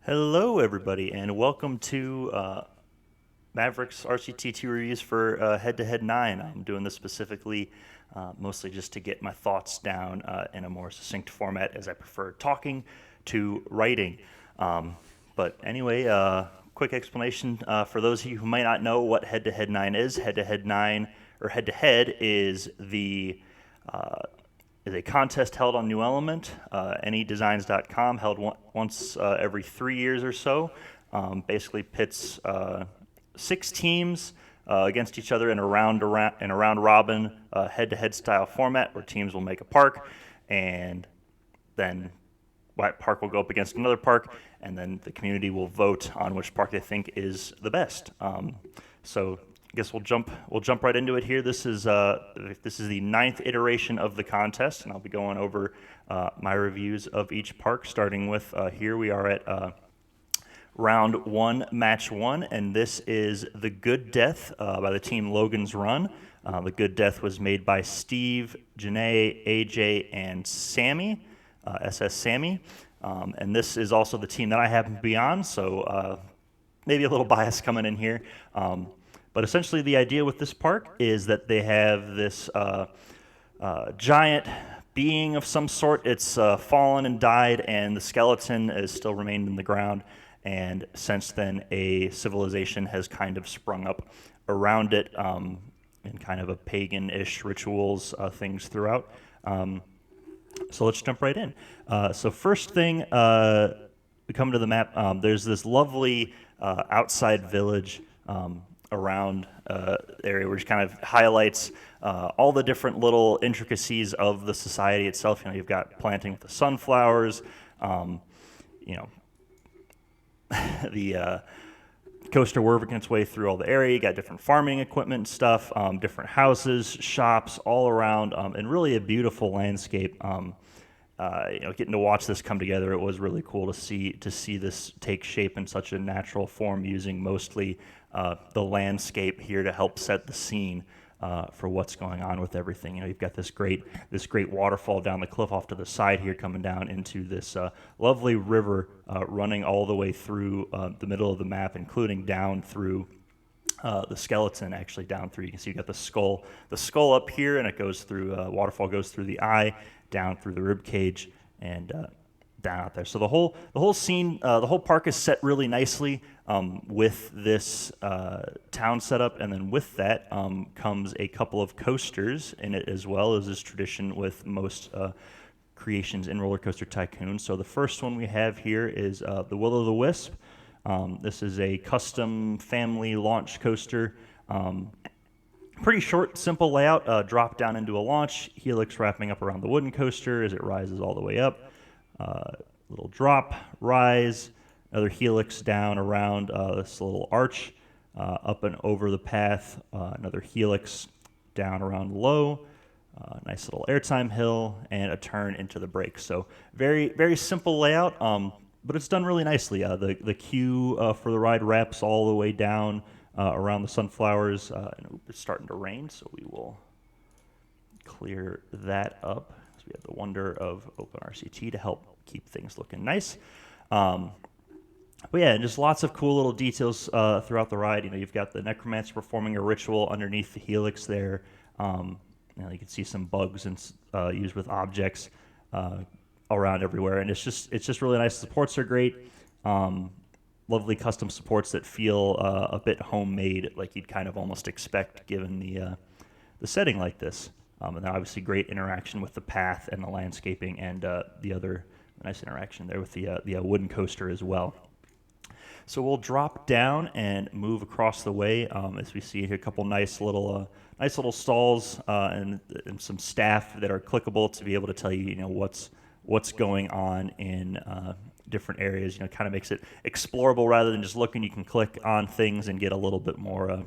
Hello, everybody, and welcome to Mavericks RCT2 reviews for Head-2-Head-9. I'm doing this specifically mostly just to get my thoughts down in a more succinct format, as I prefer talking to writing. But anyway, quick explanation for those of you who might not know what Head-2-Head-9 is. Head-to-Head-9, or Head-to-Head, is a contest held on New Element, anydesigns.com, held once every 3 years or so. Basically pits 6 teams against each other in a round robin head-to-head style format where teams will make a park, and then that park will go up against another park, and then the community will vote on which park they think is the best. So I guess we'll jump right into it here. This is the 9th iteration of the contest, and I'll be going over my reviews of each park. Starting with here, we are at round 1, match 1, and this is the Good Death by the team Logan's Run. The Good Death was made by Steve, Janae, AJ, and Sammy, SS Sammy, and this is also the team that I happen to be on. So maybe a little bias coming in here. But essentially, the idea with this park is that they have this giant being of some sort. It's fallen and died, and the skeleton has still remained in the ground. And since then, a civilization has kind of sprung up around it in kind of a pagan-ish rituals, things throughout. So let's jump right in. So first thing, we come to the map. There's this lovely outside village around area, which kind of highlights all the different little intricacies of the society itself. You know, you've got planting with the sunflowers, the coaster working its way through all the area. You got different farming equipment and stuff, different houses, shops all around, and really a beautiful landscape. Getting to watch this come together, it was really cool to see this take shape in such a natural form, using mostly the landscape here to help set the scene for what's going on with everything. You've got this great waterfall down the cliff off to the side here, coming down into this lovely river running all the way through the middle of the map, including down through the skeleton, actually down through. You can see you got the skull up here, and it goes through. Waterfall goes through the eye, down through the rib cage, and down out there. So the whole scene, the whole park is set really nicely with this town setup, and then with that comes a couple of coasters in it, as well as is tradition with most creations in Roller Coaster Tycoon. So the first one we have here is the Will-O-the-Wisp. This is a custom family launch coaster. Pretty short, simple layout. Drop down into a launch, helix wrapping up around the wooden coaster as it rises all the way up. Little drop, rise, another helix down around this little arch, up and over the path, another helix down around low, nice little airtime hill, and a turn into the brakes. So very, very simple layout, but it's done really nicely. The queue for the ride wraps all the way down around the sunflowers, and it's starting to rain, so we will clear that up. So we have the wonder of OpenRCT to help keep things looking nice. But yeah, just lots of cool little details throughout the ride. You've got the necromancer performing a ritual underneath the helix there. You can see some bugs and used with objects around everywhere, and it's just really nice. The supports are great. Lovely custom supports that feel a bit homemade, like you'd kind of almost expect given the setting like this. And then obviously great interaction with the path and the landscaping, and the other nice interaction there with the wooden coaster as well. So we'll drop down and move across the way as we see here a couple nice little stalls and some staff that are clickable to be able to tell you what's going on in different areas. Kind of makes it explorable rather than just looking. You can click on things and get a little bit more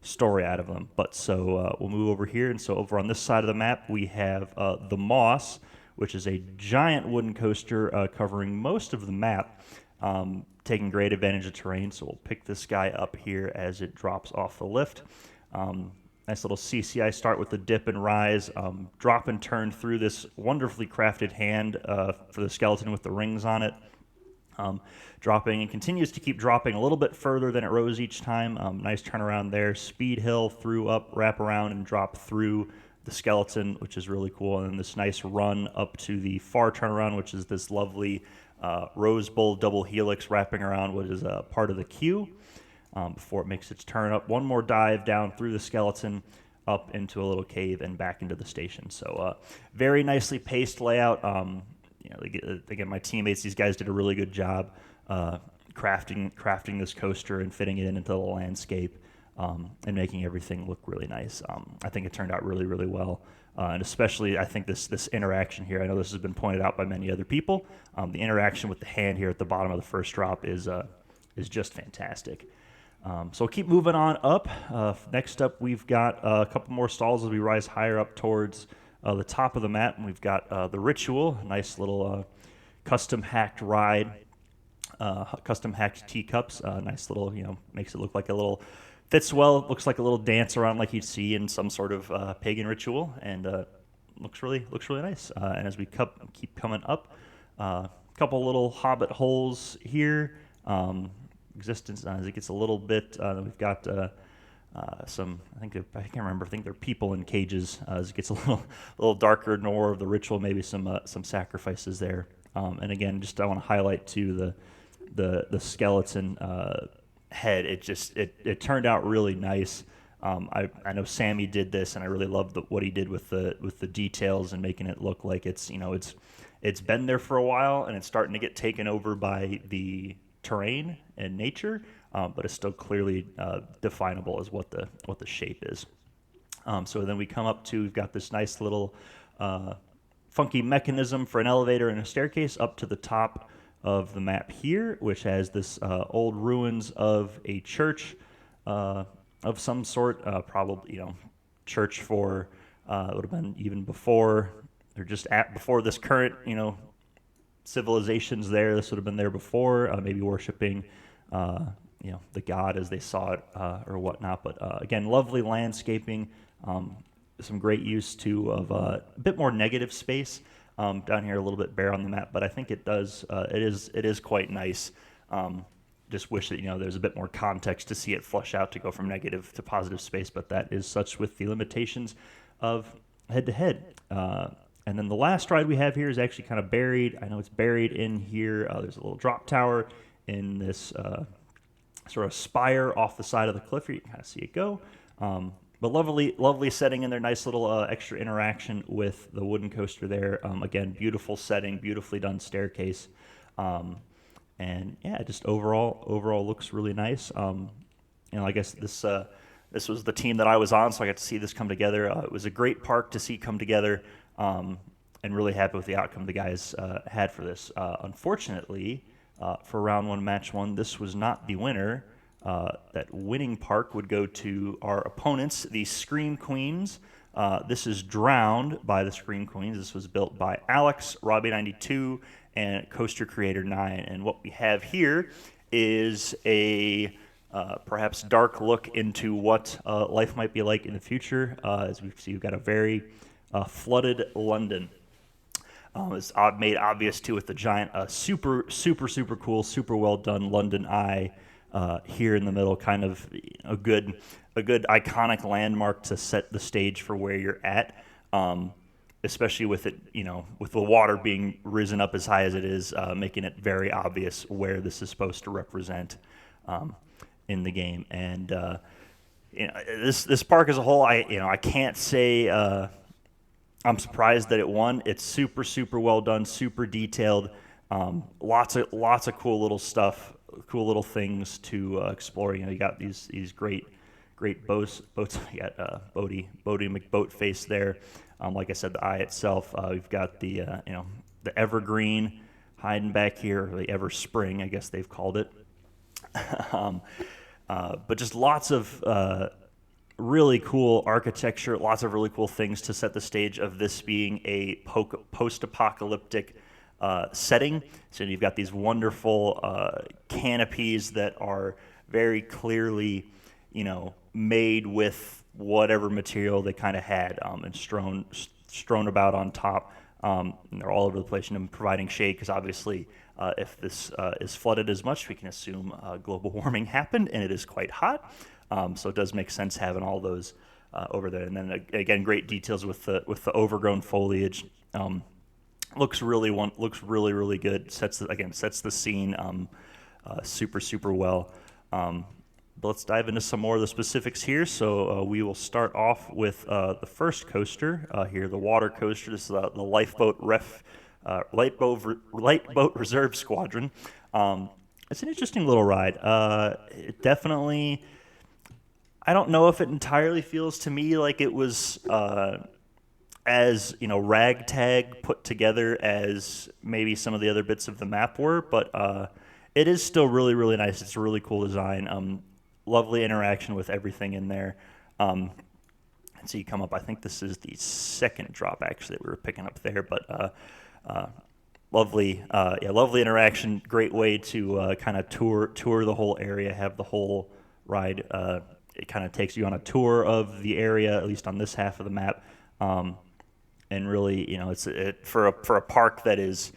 story out of them. But so we'll move over here, and so over on this side of the map we have the Moss, which is a giant wooden coaster covering most of the map, taking great advantage of terrain. So we'll pick this guy up here as it drops off the lift. Nice little CCI start with the dip and rise, drop and turn through this wonderfully crafted hand for the skeleton with the rings on it. dropping and continues to keep dropping a little bit further than it rose each time. Nice turnaround there. Speed hill through up, wrap around, and drop through the skeleton, which is really cool. And then this nice run up to the far turnaround, which is this lovely Rose Bowl double helix wrapping around what is a part of the queue before it makes its turn up. One more dive down through the skeleton, up into a little cave and back into the station. So very nicely paced layout. Again, my teammates, these guys did a really good job crafting this coaster and fitting it into the landscape and making everything look really nice. I think it turned out really, really well. And especially, I think this interaction here, I know this has been pointed out by many other people, the interaction with the hand here at the bottom of the first drop is just fantastic. So we'll keep moving on up. Next up, we've got a couple more stalls as we rise higher up towards the top of the map, and we've got the Ritual, a nice little custom hacked ride, custom hacked teacups, nice little, makes it look like a little, fits well, it looks like a little dance around like you'd see in some sort of pagan ritual, and looks really nice. And as we keep coming up, a couple little hobbit holes here, existence as it gets a little bit, we've got some, I can't remember, I think they're people in cages as it gets a little darker, more of the ritual, maybe some sacrifices there. And again, just I want to highlight too the skeleton head. It turned out really nice. I know Sammy did this, and I really loved what he did with the details and making it look like it's been there for a while, and it's starting to get taken over by the terrain and nature, but it's still clearly definable as what the shape is. So then we come up to, we've got this nice little funky mechanism for an elevator and a staircase up to the top of the map here, which has this old ruins of a church of some sort, probably church for it would have been even before, or just before this current civilizations there. This would have been there before, maybe worshiping the god as they saw it or whatnot. But again, lovely landscaping, some great use too of a bit more negative space. Down here a little bit bare on the map, but I think it does. It is quite nice. Just wish that there's a bit more context to see it flush out to go from negative to positive space, but that is such with the limitations of head-to-head. And then the last ride we have here is actually kind of buried. I know it's buried in here. There's a little drop tower in this sort of spire off the side of the cliff here. You can kind of see it go. But lovely setting in there. Nice little extra interaction with the wooden coaster there. Again, beautiful setting, beautifully done staircase. And yeah, just overall looks really nice. I guess this was the team that I was on, so I got to see this come together. It was a great park to see come together, and really happy with the outcome the guys had for this. Unfortunately, for round one, match one, this was not the winner. That winning park would go to our opponents, the Scream Queens. This is Drowned by the Scream Queens. This was built by Alex, Robbie92, and Coaster Creator 9. And what we have here is a perhaps dark look into what life might be like in the future. As we see, we've got a very flooded London. It's made obvious too with the giant, super cool, super well done London Eye. Here in the middle, kind of a good iconic landmark to set the stage for where you're at, especially with it, with the water being risen up as high as it is, making it very obvious where this is supposed to represent in the game. And this park as a whole, I can't say I'm surprised that it won. It's super well done, super detailed, lots of cool little stuff. Cool little things to explore. You got these great boats. You got Bodie McBoatface there. Like I said, the eye itself. We've got the evergreen hiding back here, or the Everspring, I guess they've called it. But just lots of really cool architecture, lots of really cool things to set the stage of this being a post-apocalyptic setting. So you've got these wonderful canopies that are very clearly, made with whatever material they kind of had, and strewn about on top. And they're all over the place, providing shade because obviously If this is flooded as much, we can assume global warming happened, and it is quite hot. So it does make sense having all those over there. And then again, great details with the overgrown foliage. Looks really good. Sets the scene super well. But let's dive into some more of the specifics here. So we will start off with the first coaster here, the water coaster. This is the Lifeboat Reserve Squadron. It's an interesting little ride. It definitely, I don't know if it entirely feels to me like it was as ragtag put together as maybe some of the other bits of the map were, but it is still really nice. It's a really cool design. Lovely interaction with everything in there. And so you come up, I think this is the second drop actually that we were picking up there, but lovely interaction. Great way to kind of tour the whole area, have the whole ride. It kind of takes you on a tour of the area, at least on this half of the map. And really, it's for a park that is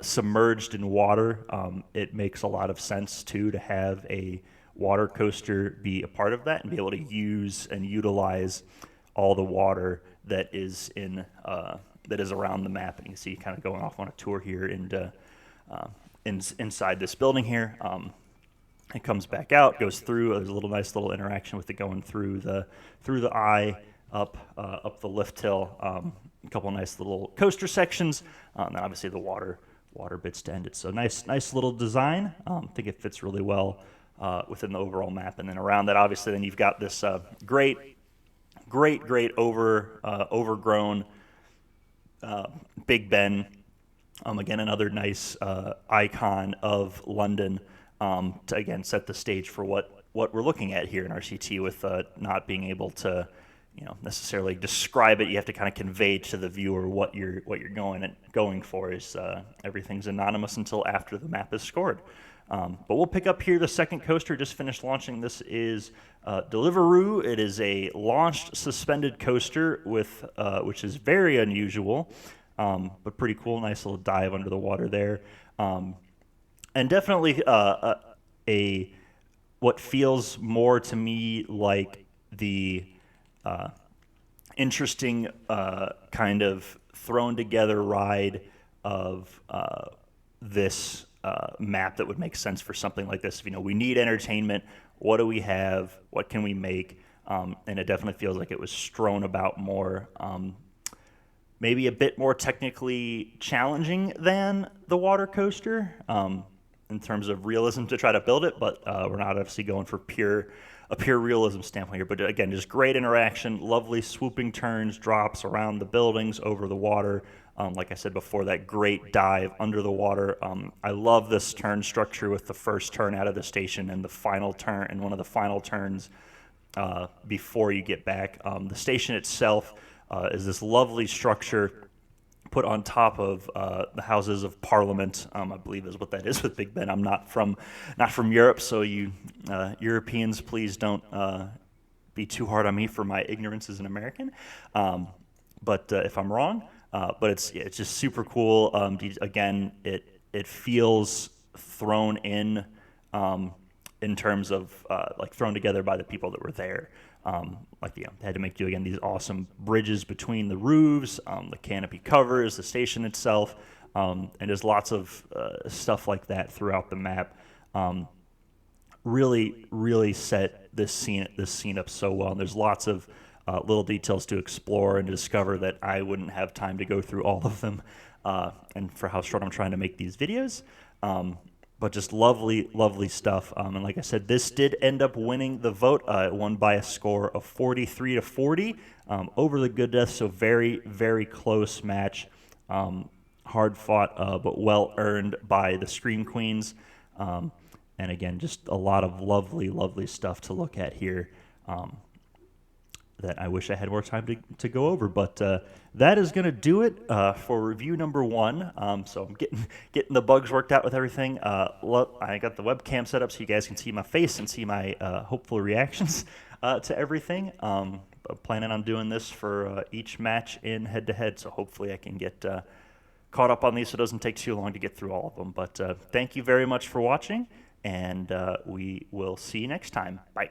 submerged in water. It makes a lot of sense too to have a water coaster be a part of that and be able to use and utilize all the water that is around the map. And you can see kind of going off on a tour here into inside this building here. It comes back out, goes through. There's a nice little interaction with it going through the eye up the lift hill. A couple nice little coaster sections, and then obviously the water bits to end it. So nice little design. I think it fits really well within the overall map. And then around that, obviously, then you've got this great overgrown Big Ben. Again, another nice icon of London to again set the stage for what we're looking at here in RCT with not being able to necessarily describe it. You have to kind of convey to the viewer what you're going for. Is everything's anonymous until after the map is scored. But we'll pick up here the second coaster. Just finished launching. This is Deliveroo. It is a launched suspended coaster with which is very unusual, but pretty cool. Nice little dive under the water there, and definitely a what feels more to me like the interesting kind of thrown together ride of this map that would make sense for something like this. We need entertainment. What do we have? What can we make? And it definitely feels like it was strewn about more, maybe a bit more technically challenging than the water coaster in terms of realism to try to build it, but we're not obviously going for a pure realism standpoint here. But again, just great interaction, lovely swooping turns, drops around the buildings, over the water. Like I said before, that great dive under the water. I love this turn structure with the first turn out of the station and the final turn, and one of the final turns before you get back. The station itself is this lovely structure put on top of the Houses of Parliament, I believe is what that is with Big Ben. I'm not from Europe, so you Europeans, please don't be too hard on me for my ignorance as an American. But if I'm wrong, but it's just super cool. Again, it feels thrown in terms of like thrown together by the people that were there. They had to make do again these awesome bridges between the roofs, the canopy covers, the station itself, and there's lots of stuff like that throughout the map. Really set this scene up so well. And there's lots of little details to explore and discover that I wouldn't have time to go through all of them, and for how short I'm trying to make these videos. But just lovely stuff. And like I said, this did end up winning the vote. It won by a score of 43-40 over the Good Death. So very close match. Hard fought, but well earned by the Scream Queens. And again, just a lot of lovely stuff to look at here. That I wish I had more time to go over, but that is going to do it for review number 1. So I'm getting the bugs worked out with everything. I got the webcam set up so you guys can see my face and see my hopeful reactions to everything. Planning on doing this for each match in head-to-head, so hopefully I can get caught up on these so it doesn't take too long to get through all of them. But thank you very much for watching, and we will see you next time. Bye.